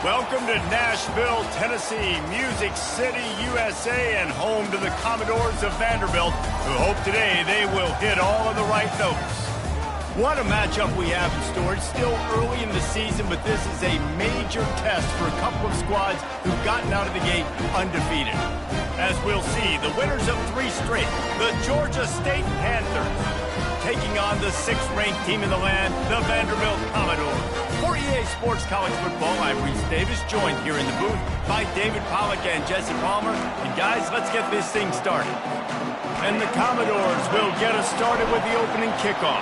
Welcome to Nashville, Tennessee, Music City, USA, and home to the Commodores of Vanderbilt, who hope today they will hit all of the right notes. What a matchup we have in store. It's still early in the season, but this is a major test for a couple of squads who've gotten out of the gate undefeated. As we'll see, the winners of 3 straight, the Georgia State Panthers, taking on the 6th-ranked team in the land, the Vanderbilt Commodores. For EA Sports College Football, I'm Reese Davis, joined here in the booth by David Pollack and Jesse Palmer. And guys, let's get this thing started. And the Commodores will get us started with the opening kickoff.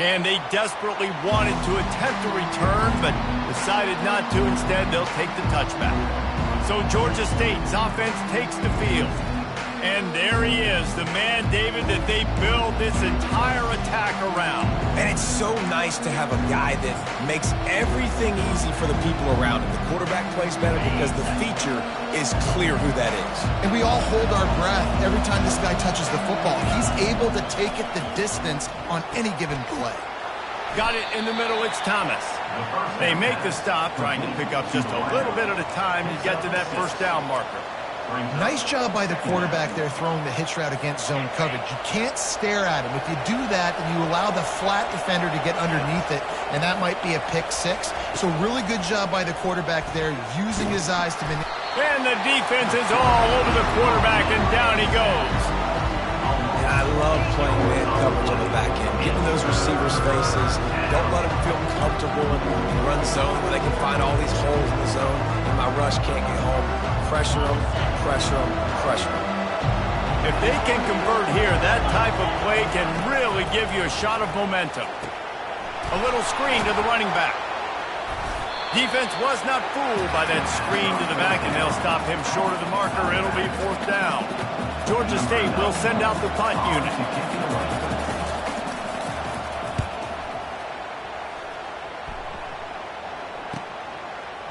And they desperately wanted to attempt a return, but decided not to. Instead, they'll take the touchback. So Georgia State's offense takes the field. And there he is, the man, David, that they build this entire attack around. And it's so nice to have a guy that makes everything easy for the people around him. The quarterback plays better because the feature is clear who that is. And we all hold our breath every time this guy touches the football. He's able to take it the distance on any given play. Got it in the middle, it's Thomas. They make the stop, trying to pick up just a little bit at a time to get to that first down marker. Nice job by the quarterback there throwing the hitch route against zone coverage. You can't stare at him. If you do that, then you allow the flat defender to get underneath it, and that might be a pick 6. So really good job by the quarterback there, using his eyes to manipulate. And the defense is all over the quarterback, and down he goes. And I love playing man coverage on the back end, getting those receivers' faces. Don't let them feel comfortable in run zone where they can find all these holes in the zone, and my rush can't get home. Pressure them, pressure them, pressure them. If they can convert here, that type of play can really give you a shot of momentum. A little screen to the running back. Defense was not fooled by that screen to the back, and they'll stop him short of the marker. It'll be 4th down. Georgia State will send out the punt unit.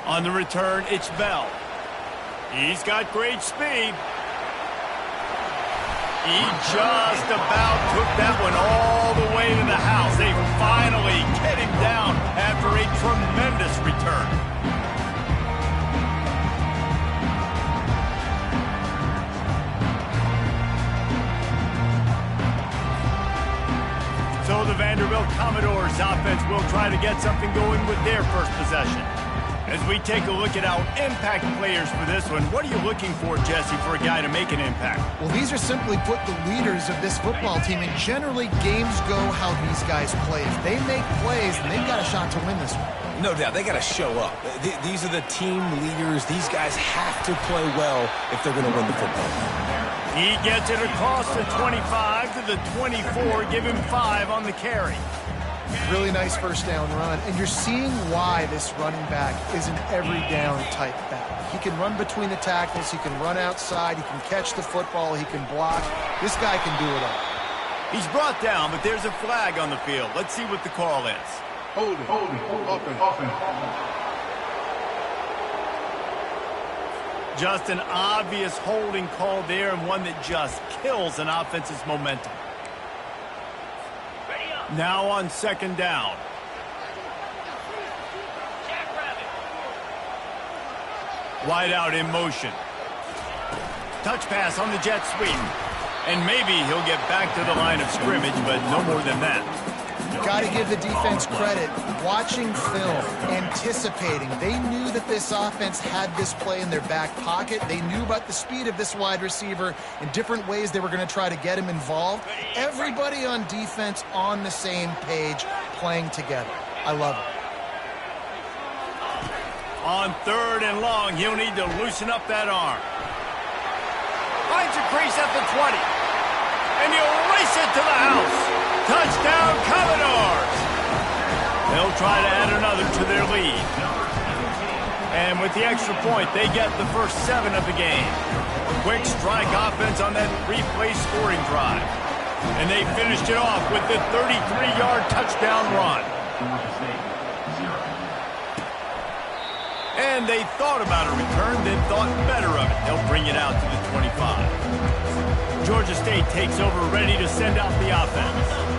On the return, it's Bell. He's got great speed. He just about took that one all the way to the house. They finally get him down after a tremendous return. So the Vanderbilt Commodores offense will try to get something going with their first possession. As we take a look at our impact players for this one, what are you looking for, Jesse, for a guy to make an impact? Well, these are simply put the leaders of this football team, and generally games go how these guys play. If they make plays, then they've got a shot to win this one. No doubt, they got to show up. These are the team leaders. These guys have to play well if they're going to win the football. He gets it across the 25 to the 24, give him 5 on the carry. Really nice first down run, and you're seeing why this running back is an every down type back. He can run between the tackles, he can run outside, he can catch the football, he can block. This guy can do it all. He's brought down, but there's a flag on the field. Let's see what the call is. Hold it, offense. Just an obvious holding call there, and one that just kills an offense's momentum. Now on 2nd down. Wide out in motion. Touch pass on the jet sweep. And maybe he'll get back to the line of scrimmage, but no more than that. Got to give the defense credit. Watching film, anticipating. They knew that this offense had this play in their back pocket. They knew about the speed of this wide receiver and different ways they were going to try to get him involved. Everybody on defense on the same page, playing together. I love it. On 3rd and long, he'll need to loosen up that arm. Finds a crease at the 20. And he'll race it to the house. Touchdown, Commodores! They'll try to add another to their lead. And with the extra point, they get the first 7 of the game. Quick strike offense on that 3-play scoring drive. And they finished it off with the 33-yard touchdown run. And they thought about a return, then thought better of it. They'll bring it out to the 25. Georgia State takes over, ready to send out the offense.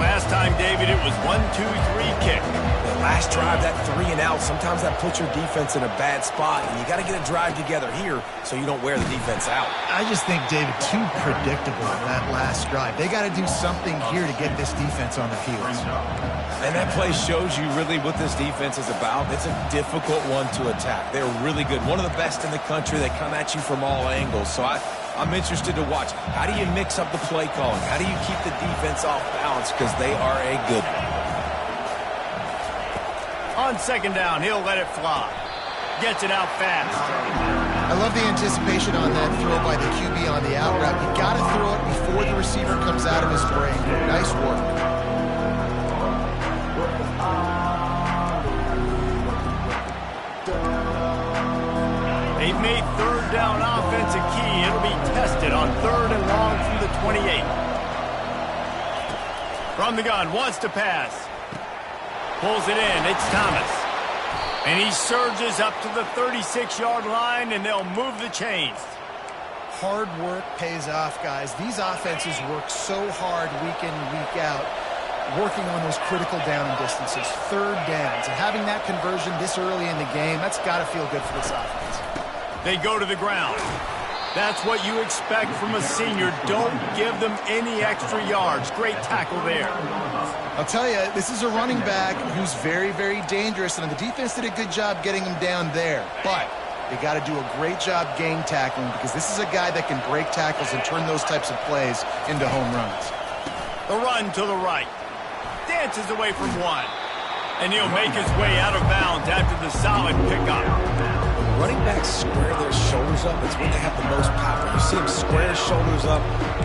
Last time, David, it was 1-2-3 kick. The last drive, that 3 and out, sometimes that puts your defense in a bad spot, and you got to get a drive together here so you don't wear the defense out. I just think, David, too predictable that last drive. They got to do something here to get this defense on their heels. And that play shows you really what this defense is about. It's a difficult one to attack. They're really good. One of the best in the country. They come at you from all angles. So I'm interested to watch. How do you mix up the play calling? How do you keep the defense off balance? Because they are a good one. On second down, he'll let it fly. Gets it out fast. I love the anticipation on that throw by the QB on the out route. You got to throw it before the receiver comes out of his break. Nice work. They've made third down offense a key. It'll be tested on 3rd and long from the 28. From the gun, wants to pass. Pulls it in. It's Thomas. And he surges up to the 36-yard line, and they'll move the chains. Hard work pays off, guys. These offenses work so hard week in and week out, working on those critical down and distances, 3rd downs. And having that conversion this early in the game, that's got to feel good for this offense. They go to the ground. That's what you expect from a senior. Don't give them any extra yards. Great tackle there. I'll tell you, this is a running back who's very, very dangerous, and the defense did a good job getting him down there. But they got to do a great job gang tackling, because this is a guy that can break tackles and turn those types of plays into home runs. The run to the right. Dances away from one. And he'll make his way out of bounds after the solid pickup. Running backs square their shoulders up. It's when they have the most power. You see him square his shoulders up,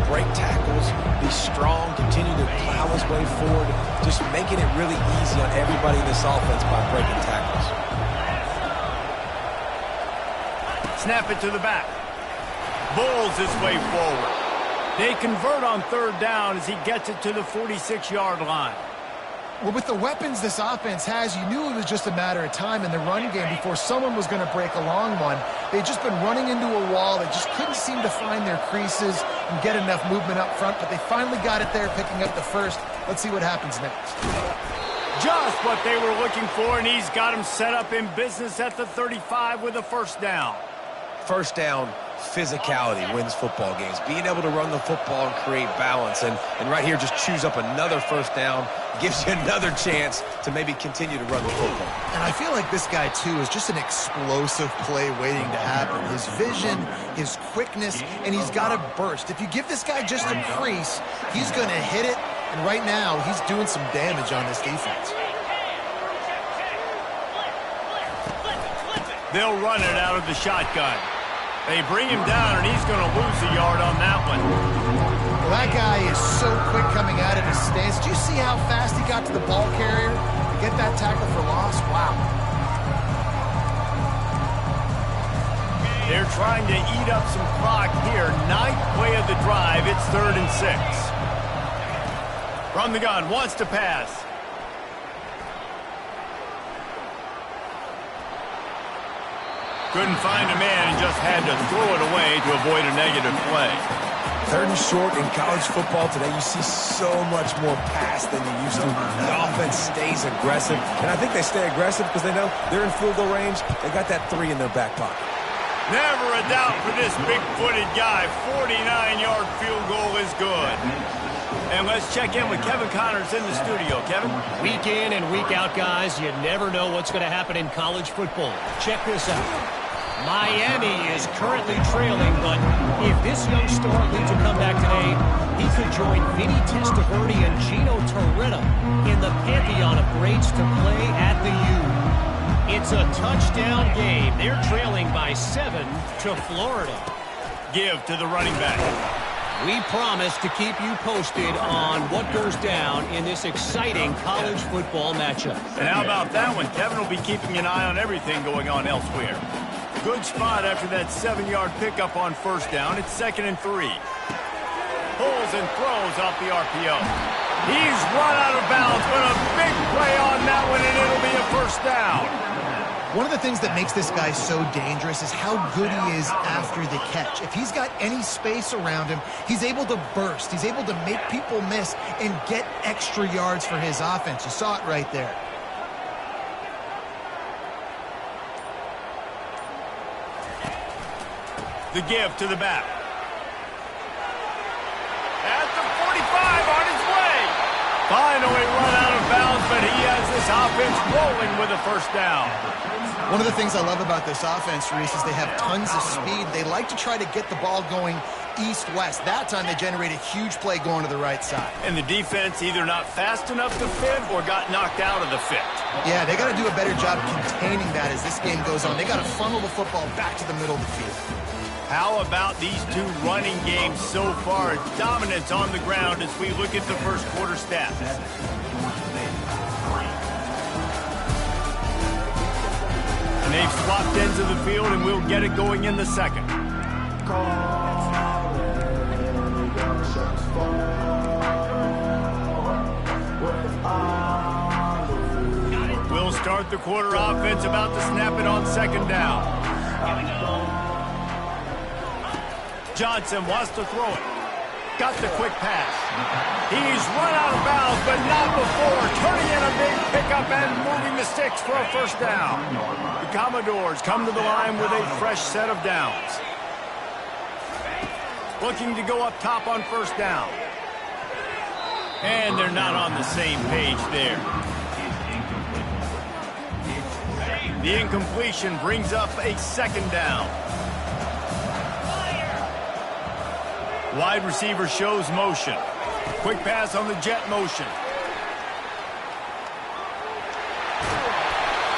break tackles, be strong, continue to plow his way forward, just making it really easy on everybody in this offense by breaking tackles. Snap it to the back. Bulls his way forward. They convert on 3rd down as he gets it to the 46-yard line. Well, with the weapons this offense has, you knew it was just a matter of time in the run game before someone was going to break a long one. They'd just been running into a wall. They just couldn't seem to find their creases and get enough movement up front, but they finally got it there, picking up the first. Let's see what happens next. Just what they were looking for, and he's got him set up in business at the 35 with a 1st down. 1st down, physicality wins football games. Being able to run the football and create balance. And right here, just choose up another 1st down. Gives you another chance to maybe continue to run the football. And I feel like this guy, too, is just an explosive play waiting to happen. His vision, his quickness, and he's got a burst. If you give this guy just a crease, he's going to hit it. And right now, he's doing some damage on this defense. They'll run it out of the shotgun. They bring him down, and he's going to lose a yard on that one. Well, that guy is so quick coming out of his stance. Do you see how fast he got to the ball carrier to get that tackle for loss? Wow. They're trying to eat up some clock here. 9th play of the drive. It's 3rd and 6. From the gun, wants to pass. Couldn't find a man and just had to throw it away to avoid a negative play. 3rd and short in college football today, you see so much more pass than you used to. The offense stays aggressive, and I think they stay aggressive because they know they're in field goal range. They got that 3 in their back pocket. Never a doubt for this big-footed guy. 49-yard field goal is good. And let's check in with Kevin Connors in the studio. Kevin? Week in and week out, guys, you never know what's going to happen in college football. Check this out. Miami is currently trailing, but if this young star leads a comeback today, he could join Vinny Testaverde and Gino Torretta in the pantheon of greats to play at the U. It's a touchdown game. They're trailing by 7 to Florida. Give to the running back. We promise to keep you posted on what goes down in this exciting college football matchup. And how about that one? Kevin will be keeping an eye on everything going on elsewhere. Good spot after that 7-yard pickup on 1st down. It's 2nd and 3. Pulls and throws off the RPO. He's run out of bounds, but a big play on that one, and it'll be a 1st down. One of the things that makes this guy so dangerous is how good he is after the catch. If he's got any space around him, he's able to burst. He's able to make people miss and get extra yards for his offense. You saw it right there. The give to the back. At the 45, on his way. Finally run out of bounds, but he has this offense rolling with a first down. One of the things I love about this offense, Reese, is they have tons of speed. They like to try to get the ball going east-west. That time they generate a huge play going to the right side. And the defense either not fast enough to fit or got knocked out of the fit. Yeah, they got to do a better job containing that as this game goes on. They got to funnel the football back to the middle of the field. How about these two running games so far? Dominance on the ground as we look at the first quarter stats. And they've swapped ends of the field, and we'll get it going in the second. We'll start the quarter offense, about to snap it on second down. Johnson wants to throw it. Got the quick pass. He's run out of bounds, but not before turning in a big pickup and moving the sticks for a first down. The Commodores come to the line with a fresh set of downs. Looking to go up top on first down. And they're not on the same page there. The incompletion brings up a second down. Wide receiver shows motion. Quick pass on the jet motion.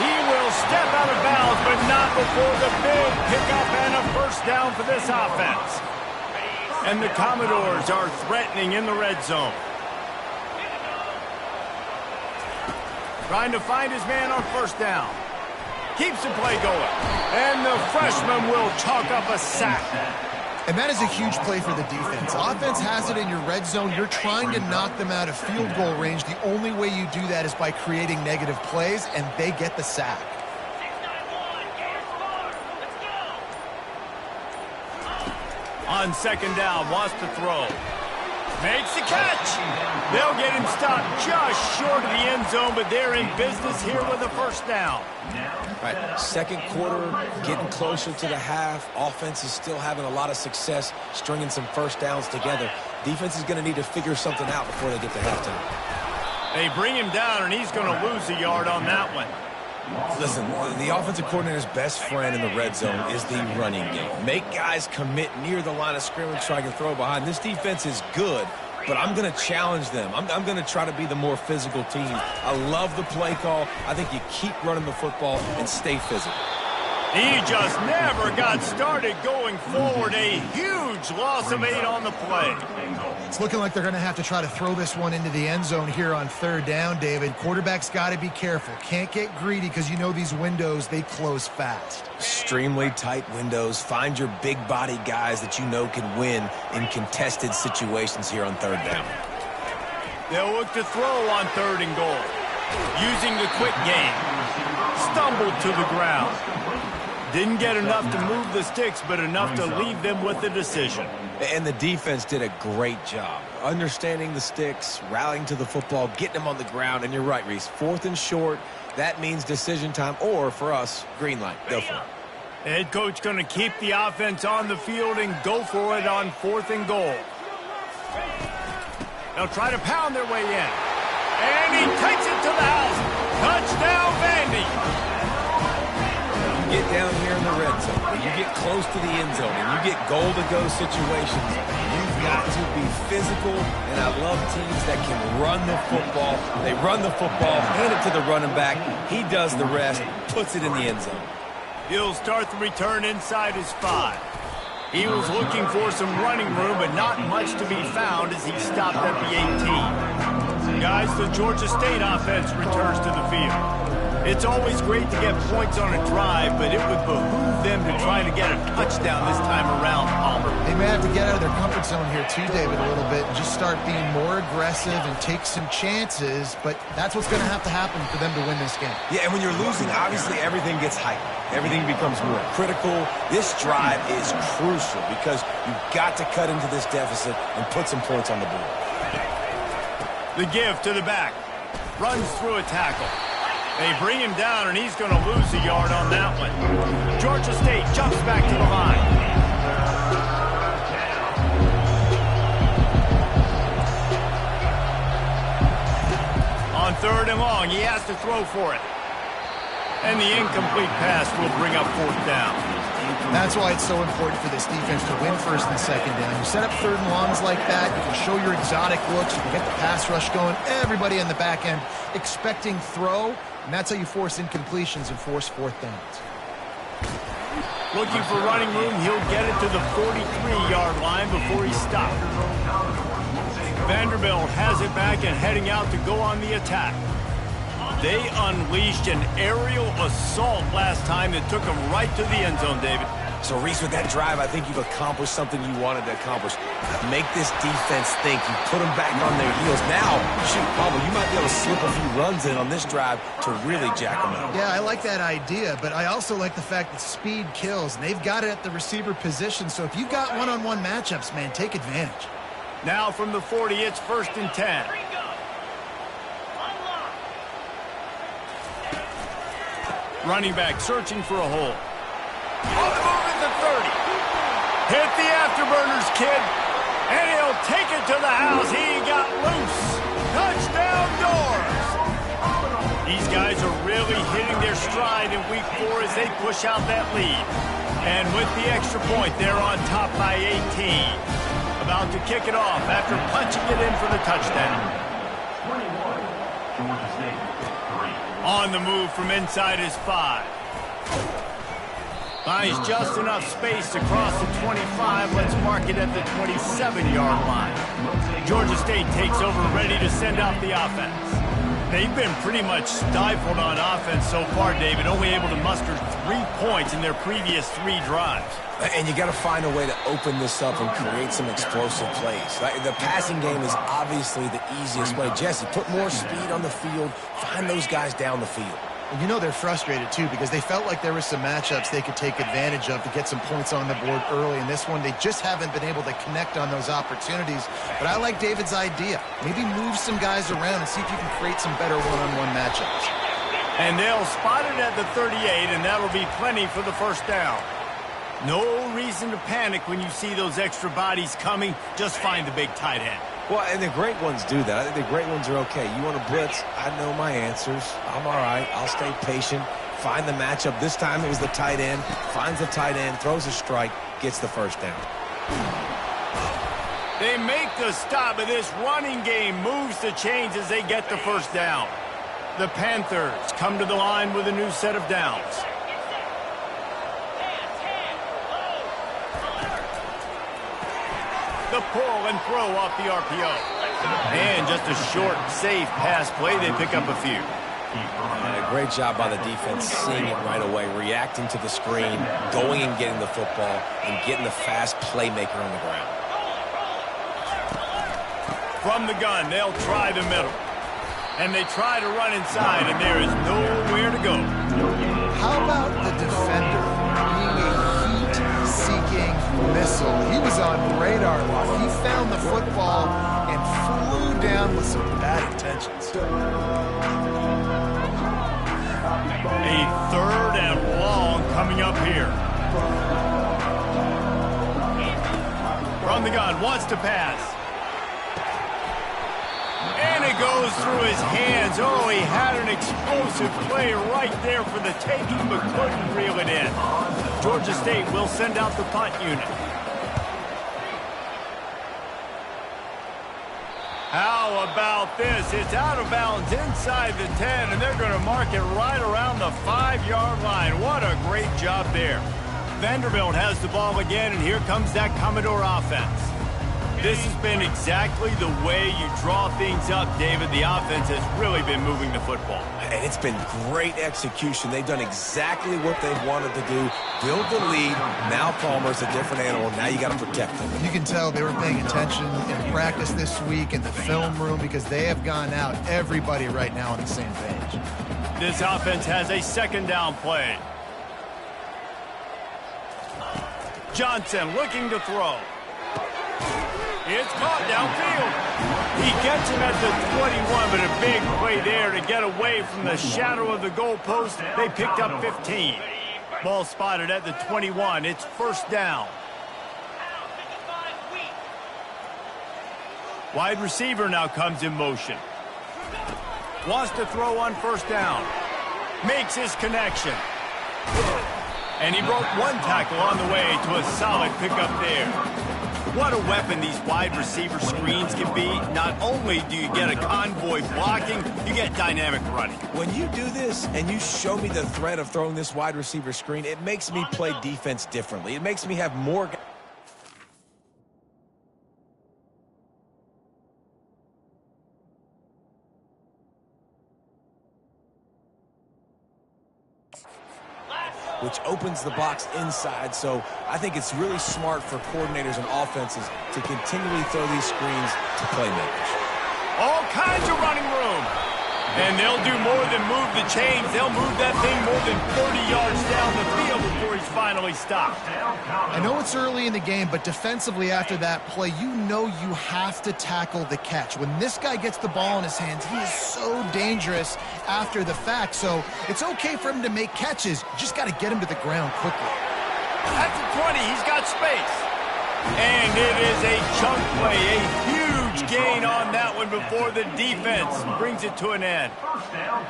He will step out of bounds, but not before the big pickup and a first down for this offense. And the Commodores are threatening in the red zone. Trying to find his man on first down. Keeps the play going. And the freshman will chalk up a sack. And that is a huge play for the defense. Offense has it in your red zone. You're trying to knock them out of field goal range. The only way you do that is by creating negative plays, and they get the sack. On second down, wants to throw. Makes the catch. They'll get him stopped just short of the end zone, but they're in business here with a first down. Right, second quarter, getting closer to the half. Offense is still having a lot of success stringing some first downs together. Defense is going to need to figure something out before they get to halftime. They bring him down, and he's going to lose a yard on that one. Listen, the offensive coordinator's best friend in the red zone is the running game. Make guys commit near the line of scrimmage so I can throw behind. This defense is good, but I'm going to challenge them. I'm going to try to be the more physical team. I love the play call. I think you keep running the football and stay physical. He just never got started going forward. A huge loss of 8 on the play. It's looking like they're going to have to try to throw this one into the end zone here on third down, David. Quarterback's got to be careful. Can't get greedy because you know these windows, they close fast. Extremely tight windows. Find your big body guys that you know can win in contested situations here on third down. They'll look to throw on third and goal. Using the quick game. Stumbled to the ground. Didn't get enough to move the sticks, but enough to leave them with the decision. And the defense did a great job. Understanding the sticks, rallying to the football, getting them on the ground. And you're right, Reese. Fourth and short, that means decision time. Or, for us, green light. Go for it. The head coach going to keep the offense on the field and go for it on fourth and goal. They'll try to pound their way in. And he takes it to the house. Touchdown, Vandy. Get down here in the red zone, when you get close to the end zone and you get goal-to-go situations, you've got to be physical, and I love teams that can run the football. They run the football, hand it to the running back. He does the rest, puts it in the end zone. He'll start the return inside his 5. He was looking for some running room, but not much to be found as he stopped at the 18. Guys, the Georgia State offense returns to the field. It's always great to get points on a drive, but it would behoove them to try to get a touchdown this time around, Palmer. They may have to get out of their comfort zone here too, David, a little bit, and just start being more aggressive and take some chances, but that's what's going to happen for them to win this game. Yeah, and when you're losing, obviously everything gets hyped. Everything becomes more critical. This drive is crucial because you've got to cut into this deficit and put some points on the board. The give to the back. Runs through a tackle. They bring him down, and he's going to lose a yard on that one. Georgia State jumps back to the line. On 3rd and long, he has to throw for it. And the incomplete pass will bring up 4th down. That's why it's so important for this defense to win 1st and 2nd down. You set up 3rd and longs like that, you can show your exotic looks, you can get the pass rush going, everybody on the back end expecting throw, and that's how you force incompletions and force 4th downs. Looking for running room, he'll get it to the 43-yard line before he stopped. Vanderbilt has it back and heading out to go on the attack. They unleashed an aerial assault last time that took them right to the end zone, David. So, Reese, with that drive, I think you've accomplished something you wanted to accomplish. Make this defense think. You put them back on their heels. Now, shoot, Pablo, you might be able to slip a few runs in on this drive to really jack them up. Yeah, I like that idea, but I also like the fact that speed kills, and they've got it at the receiver position. So if you've got one-on-one matchups, man, take advantage. Now from the 40, it's 1st and 10. Running back searching for a hole. On the move at the 30. Hit the afterburners, kid. And he'll take it to the house. He got loose. Touchdown Doors. These guys are really hitting their stride in week 4 as they push out that lead. And with the extra point, they're on top by 18. About to kick it off after punching it in for the touchdown. On the move from inside his 5. Finds just enough space to cross the 25. Let's mark it at the 27-yard line. Georgia State takes over, ready to send out the offense. They've been pretty much stifled on offense so far, David, only able to muster 3 points in their previous 3 drives. And you got to find a way to open this up and create some explosive plays. The passing game is obviously the easiest way. Jesse, put more speed on the field. Find those guys down the field. And you know they're frustrated, too, because they felt like there were some matchups they could take advantage of to get some points on the board early. In this one, they just haven't been able to connect on those opportunities. But I like David's idea. Maybe move some guys around and see if you can create some better one-on-one matchups. And they'll spot it at the 38, and that'll be plenty for the 1st down. No reason to panic when you see those extra bodies coming. Just find the big tight end. Well, and the great ones do that. I think the great ones are okay. You want to blitz? I know my answers. I'm all right. I'll stay patient. Find the matchup. This time it was the tight end. Finds the tight end, throws a strike, gets the 1st down. They make the stop, but this running game moves the chains as they get the 1st down. The Panthers come to the line with a new set of downs. The pull and throw off the RPO. And just a short, safe pass play. They pick up a few. And a great job by the defense seeing it right away, reacting to the screen, going and getting the football, and getting the fast playmaker on the ground. From the gun, they'll try the middle. And they try to run inside, and there is nowhere to go. How about the defender being a heat-seeking missile? He was on radar lock. He found the football and flew down with some bad intentions. A 3rd and long coming up here. From the gun, wants to pass. And it goes through his hands. Oh, he had an explosive play right there for the taking, but couldn't reel it in. Georgia State will send out the punt unit. How about this? It's out of bounds inside the 10, and they're going to mark it right around the 5-yard line. What a great job there. Vanderbilt has the ball again, and here comes that Commodore offense. This has been exactly the way you draw things up, David. The offense has really been moving the football. And it's been great execution. They've done exactly what they've wanted to do. Build the lead. Now Palmer's a different animal. Now you got to protect him. You can tell they were paying attention in practice this week in the film room because they have gone out, everybody right now on the same page. This offense has a second down play. Johnson looking to throw. It's caught downfield. He gets him at the 21, but a big play there to get away from the shadow of the goalpost. They picked up 15. Ball spotted at the 21. It's first down. Wide receiver now comes in motion. Wants to throw on first down. Makes his connection. And he broke one tackle on the way to a solid pickup there. What a weapon these wide receiver screens can be. Not only do you get a convoy blocking, you get dynamic running. When you do this and you show me the threat of throwing this wide receiver screen, it makes me play defense differently. It makes me have more... which opens the box inside. So I think it's really smart for coordinators and offenses to continually throw these screens to playmakers. All kinds of running room. And they'll do more than move the chains. They'll move that thing more than 30 yards down the field before he's finally stopped. I know it's early in the game, but defensively after that play, you know you have to tackle the catch. When this guy gets the ball in his hands, he is so dangerous after the fact. So it's okay for him to make catches. You just got to get him to the ground quickly. At the 20, he's got space. And it is a chunk play, a huge gain on that one before the defense brings it to an end.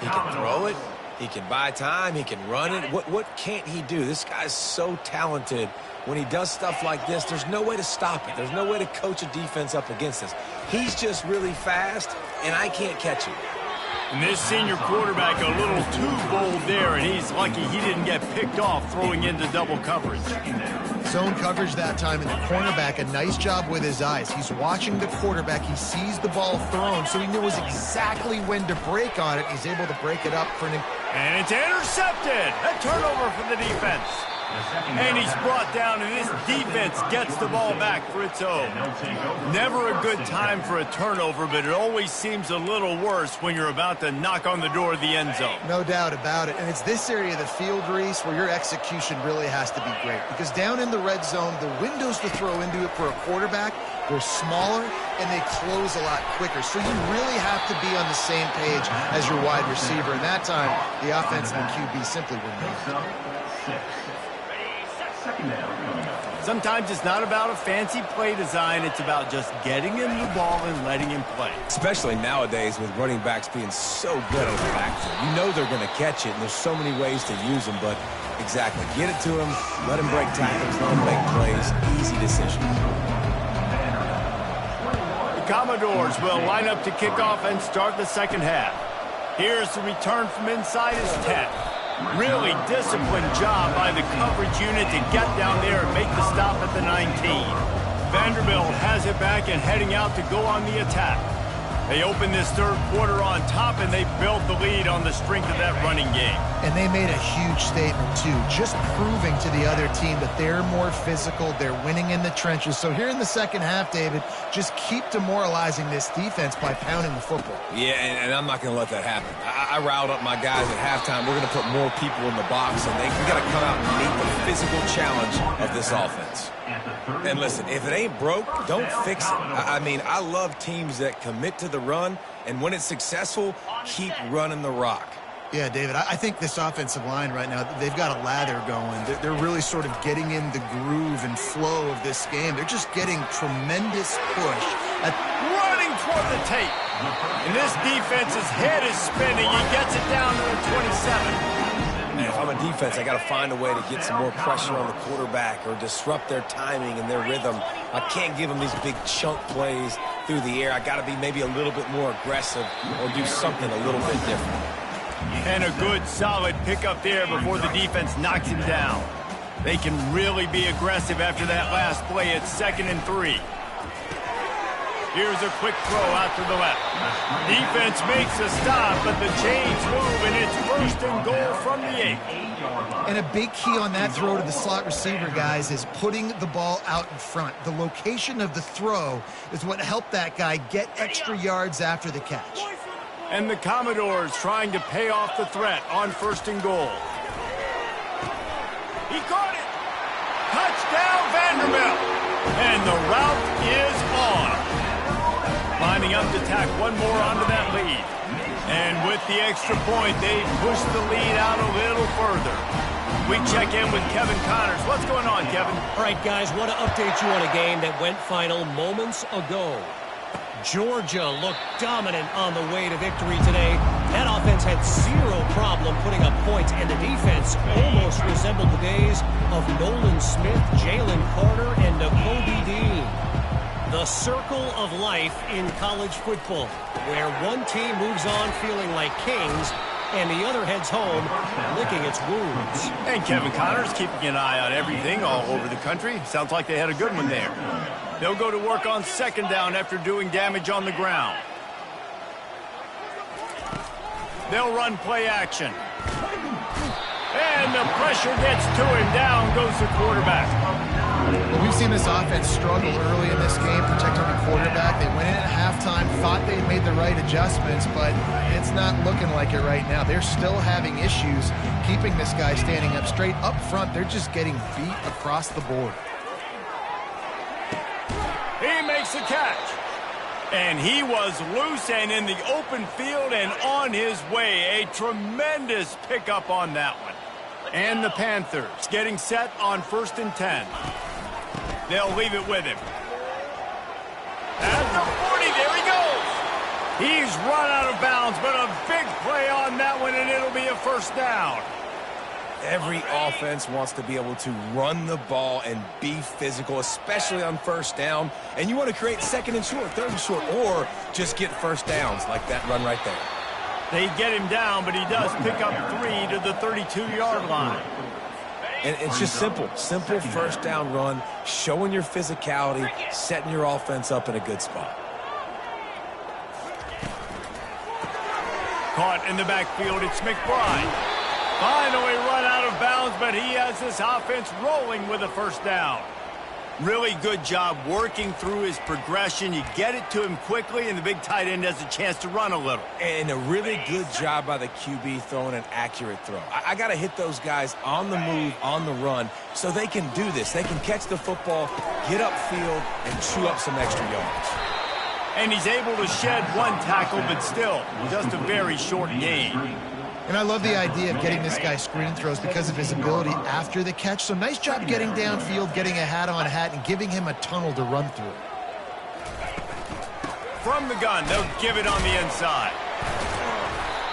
He can throw it. He can buy time. He can run it. What can't he do? This guy's so talented. When he does stuff like this, there's no way to stop it. There's no way to coach a defense up against this. He's just really fast, and I can't catch him. And this senior quarterback a little too bold there, and he's lucky he didn't get picked off throwing into double coverage. Zone coverage that time, and the cornerback, a nice job with his eyes. He's watching the quarterback. He sees the ball thrown, so he knows exactly when to break on it. He's able to break it up for an... And it's intercepted. A turnover for the defense. And he's brought down, and this defense gets the ball back for its own. Never a good time for a turnover, but it always seems a little worse when you're about to knock on the door of the end zone. No doubt about it. And it's this area of the field, Reese, where your execution really has to be great. Because down in the red zone, the windows to throw into it for a quarterback, they're smaller, and they close a lot quicker. So you really have to be on the same page as your wide receiver. And that time, the offense and the QB simply wouldn't make it. Sometimes it's not about a fancy play design. It's about just getting him the ball and letting him play. Especially nowadays with running backs being so good at the backfield. You know they're going to catch it, and there's so many ways to use them. But exactly, get it to him, let him break tackles, let him make plays. Easy decision. The Commodores will line up to kick off and start the second half. Here's the return from inside his 10. Really disciplined job by the coverage unit to get down there and make the stop at the 19. Vanderbilt has it back and heading out to go on the attack. They open this third quarter on top, and they built the lead on the strength of that running game. And they made a huge statement, too, just proving to the other team that they're more physical, they're winning in the trenches. So here in the second half, David, just keep demoralizing this defense by pounding the football. Yeah, and I'm not going to let that happen. I riled up my guys at halftime. We're going to put more people in the box, and we got to come out and meet the physical challenge of this offense. And listen, if it ain't broke, don't fix it. I mean, I love teams that commit to the run, and when it's successful, keep running the rock. Yeah, David, I think this offensive line right now, they've got a lather going. They're really sort of getting in the groove and flow of this game. They're just getting tremendous push. Running toward the tape. And this defense's head is spinning. He gets it down to the 27. If I'm a defense, I got to find a way to get some more pressure on the quarterback or disrupt their timing and their rhythm. I can't give them these big chunk plays through the air. I got to be maybe a little bit more aggressive or do something a little bit different. And a good, solid pickup there before the defense knocks him down. They can really be aggressive after that last play. It's 2nd and 3. Here's a quick throw out to the left. Defense makes a stop, but the chains move, and it's 1st and goal from the 8. And a big key on that throw to the slot receiver, guys, is putting the ball out in front. The location of the throw is what helped that guy get extra yards after the catch. And the Commodores trying to pay off the threat on 1st and goal. He caught it. Touchdown, Vanderbilt. And the route is on. Lining up to tack one more onto that lead. And with the extra point, they push the lead out a little further. We check in with Kevin Connors. What's going on, Kevin? All right, guys, want to update you on a game that went final moments ago. Georgia looked dominant on the way to victory today. That offense had zero problem putting up points, and the defense almost resembled the days of Nolan Smith, Jalen Carter, and Nakobe Dean. The circle of life in college football, where one team moves on feeling like kings, and the other heads home licking its wounds. And Kevin Connors keeping an eye on everything all over the country. Sounds like they had a good one there. They'll go to work on 2nd down after doing damage on the ground. They'll run play action. And the pressure gets to him. Down goes the quarterback. Well, we've seen this offense struggle early in this game, protecting the quarterback. They went in at halftime, thought they made the right adjustments, but it's not looking like it right now. They're still having issues keeping this guy standing up straight. Up front, they're just getting beat across the board. He makes the catch. And he was loose and in the open field and on his way. A tremendous pickup on that one. And the Panthers getting set on 1st and 10. They'll leave it with him. At the 40, there he goes. He's run out of bounds, but a big play on that one, and it'll be a 1st down. Every offense wants to be able to run the ball and be physical, especially on 1st down. And you want to create 2nd and short, 3rd and short, or just get 1st downs like that run right there. They get him down, but he does pick up 3 to the 32-yard line. And it's just simple 1st down run, showing your physicality, setting your offense up in a good spot. Caught in the backfield, it's McBride. Finally run out of bounds, but he has this offense rolling with a 1st down. Really good job working through his progression. You get it to him quickly, and the big tight end has a chance to run a little. And a really good job by the QB throwing an accurate throw. I got to hit those guys on the move, on the run, so they can do this. They can catch the football, get upfield, and chew up some extra yards. And he's able to shed one tackle, but still, just a very short gain. And I love the idea of getting this guy screen throws because of his ability after the catch. So nice job getting downfield, getting a hat-on-hat, and giving him a tunnel to run through. From the gun, they'll give it on the inside.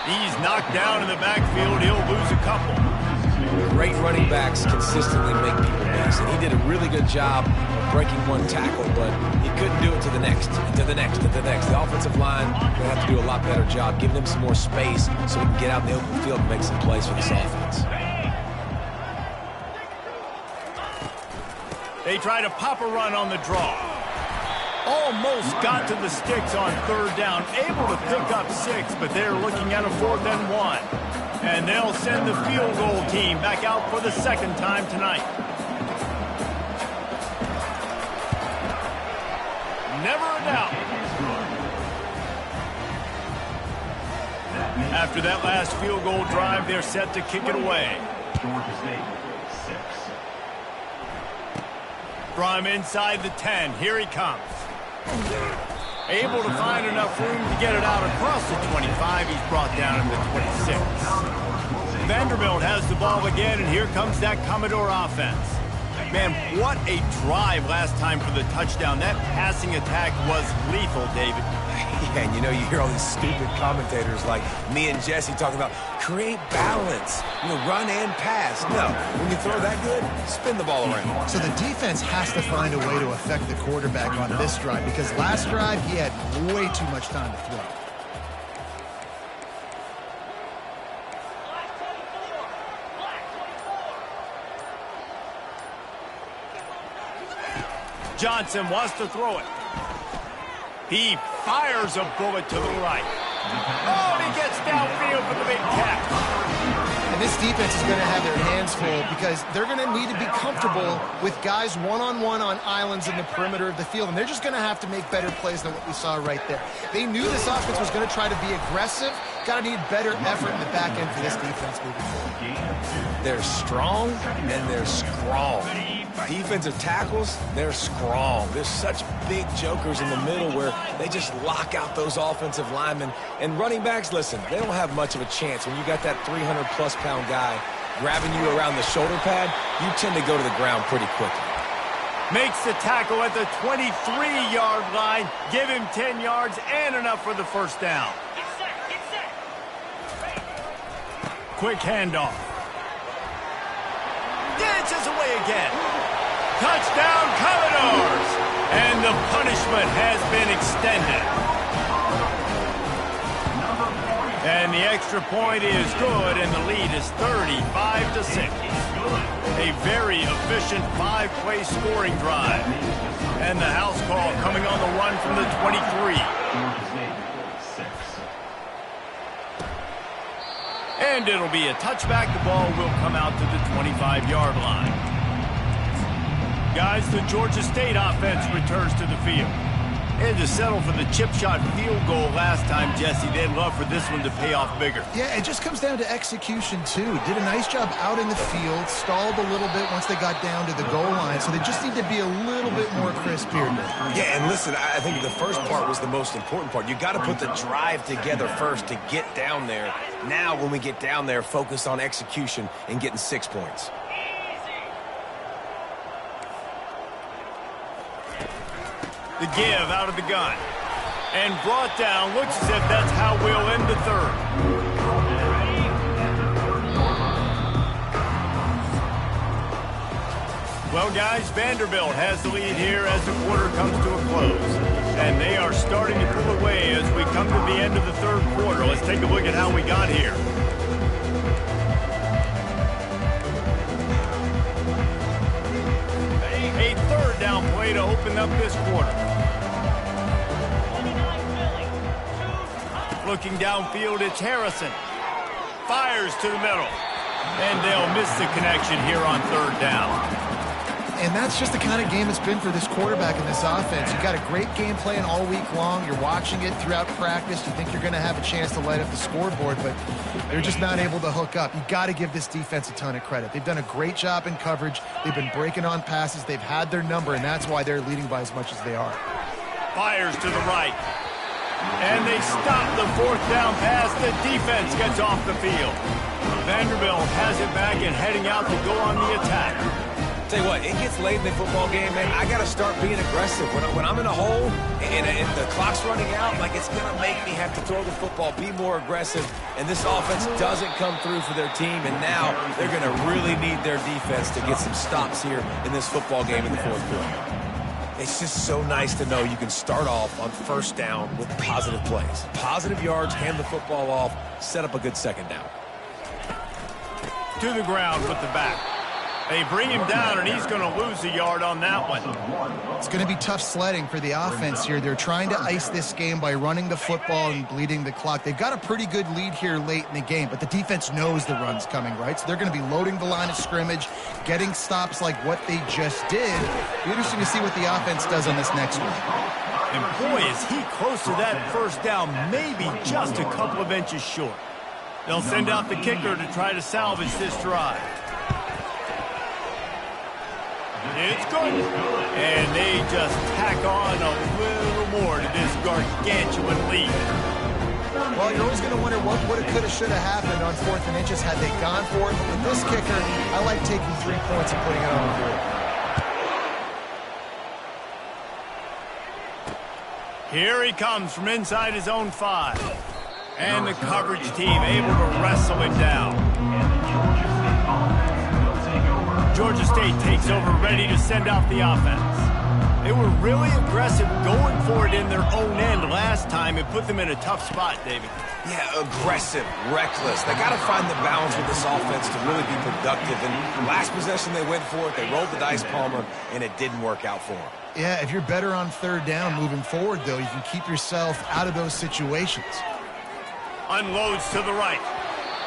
He's knocked down in the backfield. He'll lose a couple. Great running backs consistently make people miss. And he did a really good job of breaking one tackle, but he couldn't do it to the next, to the next, to the next. The offensive line will have to do a lot better job, giving him some more space so he can get out in the open field and make some plays for this offense. They try to pop a run on the draw. Almost got to the sticks on 3rd down. Able to pick up 6, but they're looking at a 4th and 1. And they'll send the field goal team back out for the 2nd time tonight. Never a doubt. After that last field goal drive, they're set to kick it away. From inside the 10, here he comes. Able to find enough room to get it out across the 25. He's brought down in the 26. Vanderbilt has the ball again, and here comes that Commodore offense. Man, what a drive last time for the touchdown. That passing attack was lethal, David. Yeah, and you know, you hear all these stupid commentators like me and Jesse talking about create balance, run and pass. No, when you throw that good, spin the ball around. So the defense has to find a way to affect the quarterback on this drive, because last drive he had way too much time to throw. Johnson wants to throw it. He fires a bullet to the right. Oh, he gets downfield for the big catch. And this defense is going to have their hands full because they're going to need to be comfortable with guys one-on-one on islands in the perimeter of the field, and they're just going to have to make better plays than what we saw right there. They knew this offense was going to try to be aggressive. Got to need better effort in the back end for this defense moving forward. They're strong and they're strong. Defensive tackles, they're strong. There's such big jokers in the middle where they just lock out those offensive linemen. And running backs, listen, they don't have much of a chance. When you got that 300-plus pound guy grabbing you around the shoulder pad, you tend to go to the ground pretty quickly. Makes the tackle at the 23-yard line. Give him 10 yards and enough for the first down. Quick handoff. Dances away again. Touchdown, Commodores! And the punishment has been extended. And the extra point is good, and the lead is 35-6. A very efficient 5-play scoring drive. And the house call coming on the run from the 23. And it'll be a touchback. The ball will come out to the 25-yard line. Guys, the Georgia State offense returns to the field. And to settle for the chip shot field goal last time, Jesse, they'd love for this one to pay off bigger. Yeah, it just comes down to execution, too. Did a nice job out in the field, stalled a little bit once they got down to the goal line, so they just need to be a little bit more crisp here. Yeah, and listen, I think the first part was the most important part. You got to put the drive together first to get down there. Now, when we get down there, focus on execution and getting 6 points. The give out of the gun. And brought down. Looks as if that's how we'll end the third. Well, guys, Vanderbilt has the lead here as the quarter comes to a close. And they are starting to pull away as we come to the end of the third quarter. Let's take a look at how we got here. A third down play to open up this quarter. Looking downfield, it's Harrison. Fires to the middle. And they'll miss the connection here on third down. And that's just the kind of game it's been for this quarterback in this offense. You've got a great game plan all week long. You're watching it throughout practice. You think you're going to have a chance to light up the scoreboard, but they're just not able to hook up. You've got to give this defense a ton of credit. They've done a great job in coverage. They've been breaking on passes. They've had their number, and that's why they're leading by as much as they are. Fires to the right. And they stop the fourth down pass. The defense gets off the field. Vanderbilt has it back and heading out to go on the attack. Tell you what, it gets late in the football game, man. I got to start being aggressive. When I'm in a hole and the clock's running out, like it's going to make me have to throw the football, be more aggressive. And this offense doesn't come through for their team, and now they're going to really need their defense to get some stops here in this football game in the fourth quarter. It's just so nice to know you can start off on first down with positive plays. Positive yards, hand the football off, set up a good second down. To the ground with the back. They bring him down, and he's going to lose a yard on that one. It's going to be tough sledding for the offense here. They're trying to ice this game by running the football and bleeding the clock. They've got a pretty good lead here late in the game, but the defense knows the run's coming, right? So they're going to be loading the line of scrimmage, getting stops like what they just did. It'll be interesting to see what the offense does on this next one. And boy, is he close to that first down, maybe just a couple of inches short. They'll send out the kicker to try to salvage this drive. It's good. And they just tack on a little more to this gargantuan lead. Well, you're always going to wonder what would have, could have, should have happened on 4th and inches had they gone for it. But with this kicker, I like taking 3 points and putting it on the board. Here he comes from inside his own 5. And the coverage team able to wrestle it down. Georgia State takes over, ready to send out the offense. They were really aggressive going for it in their own end last time. It put them in a tough spot, David. Yeah, aggressive, reckless. They got to find the balance with this offense to really be productive. And last possession they went for it. They rolled the dice, Palmer, and it didn't work out for them. Yeah, if you're better on third down moving forward, though, you can keep yourself out of those situations. Unloads to the right.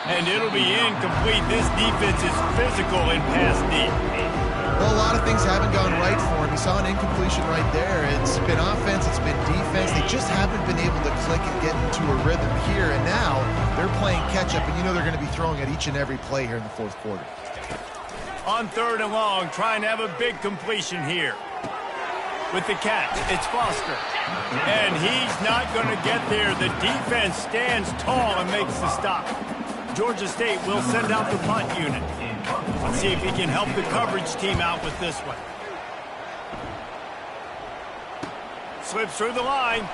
And it'll be incomplete. This defense is physical in pass deep. Well, a lot of things haven't gone right for him. He saw an incompletion right there. It's been offense, it's been defense. They just haven't been able to click and get into a rhythm here. And now they're playing catch-up, and you know they're going to be throwing at each and every play here in the fourth quarter. On third and long, trying to have a big completion here. With the catch, it's Foster. And he's not going to get there. The defense stands tall and makes the stop. Georgia State will send out the punt unit. Let's see if he can help the coverage team out with this one. Slips through the line.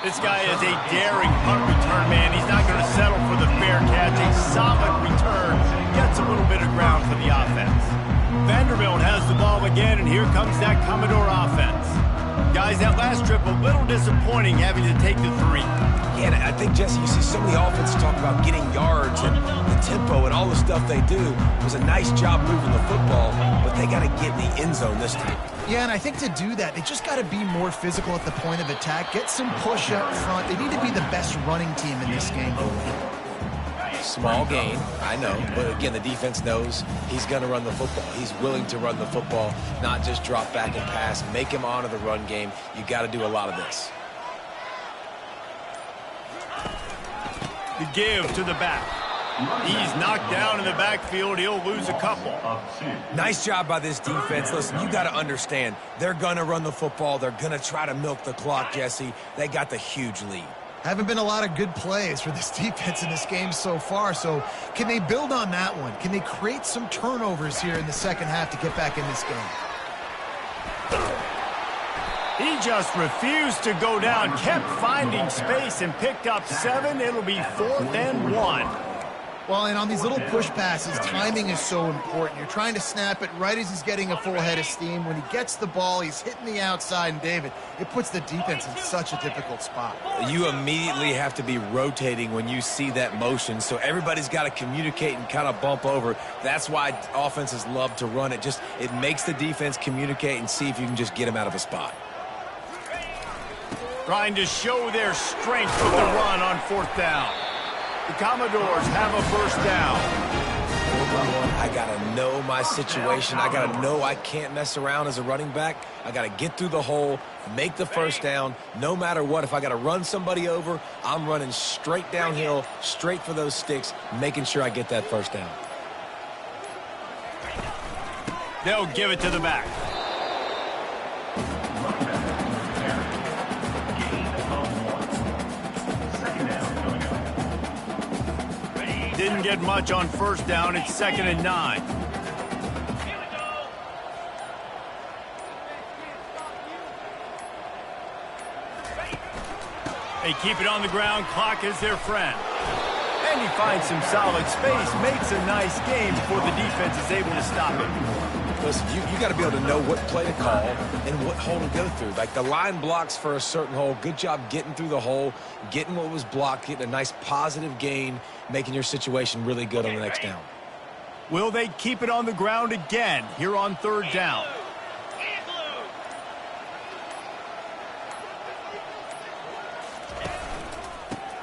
This guy is a daring punt return man. He's not going to settle for the fair catch. A solid return. Gets a little bit of ground for the offense. Vanderbilt has the ball again, and here comes that Commodore offense. Guys, that last trip a little disappointing having to take the 3. Yeah, and I think, Jesse, you see so many offenses talk about getting yards and the tempo and all the stuff they do. It was a nice job moving the football, but they got to get in the end zone this time. Yeah, and I think to do that, they just got to be more physical at the point of attack, get some push up front. They need to be the best running team in this game. Small gain, I know, but again, the defense knows he's going to run the football. He's willing to run the football, not just drop back and pass, make him honor the run game. You got to do a lot of this. The give to the back. He's knocked down in the backfield. He'll lose a couple. Nice job by this defense. Listen, you got to understand, they're going to run the football. They're going to try to milk the clock, Jesse. They got the huge lead. Haven't been a lot of good plays for this defense in this game so far, so can they build on that one? Can they create some turnovers here in the second half to get back in this game? He just refused to go down, kept finding space and picked up 7. It'll be 4th and 1. Well, and on these little push passes, timing is so important. You're trying to snap it right as he's getting a full head of steam. When he gets the ball, he's hitting the outside, and David, it puts the defense in such a difficult spot. You immediately have to be rotating when you see that motion, so everybody's got to communicate and kind of bump over. That's why offenses love to run it. It makes the defense communicate and see if you can just get him out of a spot. Trying to show their strength with the run on 4th down. The Commodores have a first down. I got to know my situation. I got to know I can't mess around as a running back. I got to get through the hole, make the first down. No matter what, if I got to run somebody over, I'm running straight downhill, straight for those sticks, making sure I get that first down. They'll give it to the back. Didn't get much on first down. It's 2nd and 9. They keep it on the ground. Clock is their friend. And he finds some solid space. Makes a nice game before the defense is able to stop it. Listen, you got to be able to know what play to call and what hole to go through. Like the line blocks for a certain hole. Good job getting through the hole, getting what was blocked, getting a nice positive gain, making your situation really good on the next down. Will they keep it on the ground again here on 3rd down?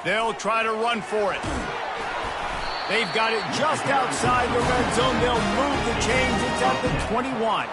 They'll try to run for it. They've got it just outside the red zone. They'll move the chains. It's at the 21.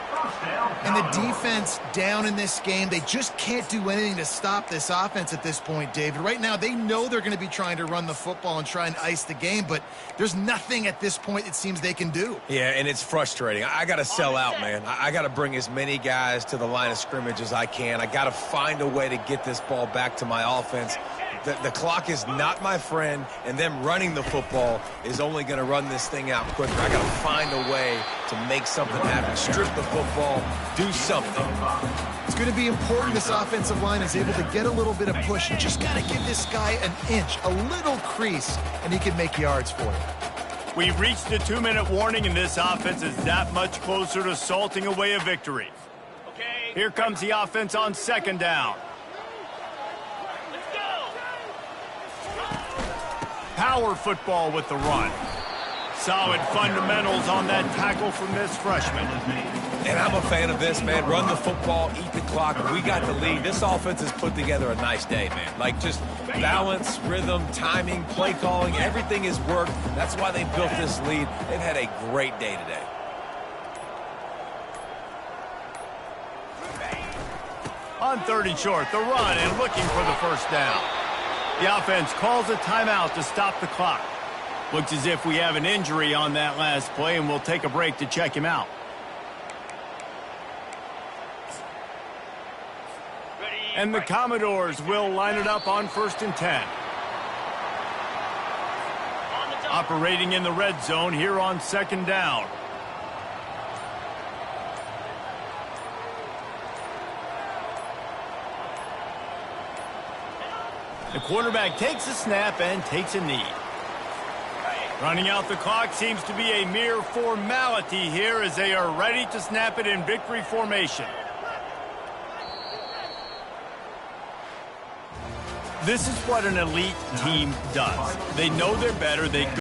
And the defense down in this game, they just can't do anything to stop this offense at this point, David. Right now, they know they're going to be trying to run the football and try and ice the game, but there's nothing at this point it seems they can do. Yeah, and it's frustrating. I got to sell out, man. I got to bring as many guys to the line of scrimmage as I can. I got to find a way to get this ball back to my offense. The clock is not my friend, and them running the football is only going to run this thing out quicker. I got to find a way to make something happen. Strip the football, do something. It's going to be important this offensive line is able to get a little bit of push. You just got to give this guy an inch, a little crease, and he can make yards for you. We've reached the 2-minute warning, and this offense is that much closer to salting away a victory. Here comes the offense on 2nd down. Power football with the run. Solid fundamentals on that tackle from this freshman. And I'm a fan of this, man. Run the football, eat the clock. We got the lead. This offense has put together a nice day, man. Like, just balance, rhythm, timing, play calling, everything has worked. That's why they built this lead. They've had a great day today. On 3rd and short, the run and looking for the first down. The offense calls a timeout to stop the clock. Looks as if we have an injury on that last play, and we'll take a break to check him out. And the Commodores will line it up on 1st and 10. Operating in the red zone here on 2nd down. The quarterback takes a snap and takes a knee. Running out the clock seems to be a mere formality here as they are ready to snap it in victory formation. This is what an elite team does. They know they're better. They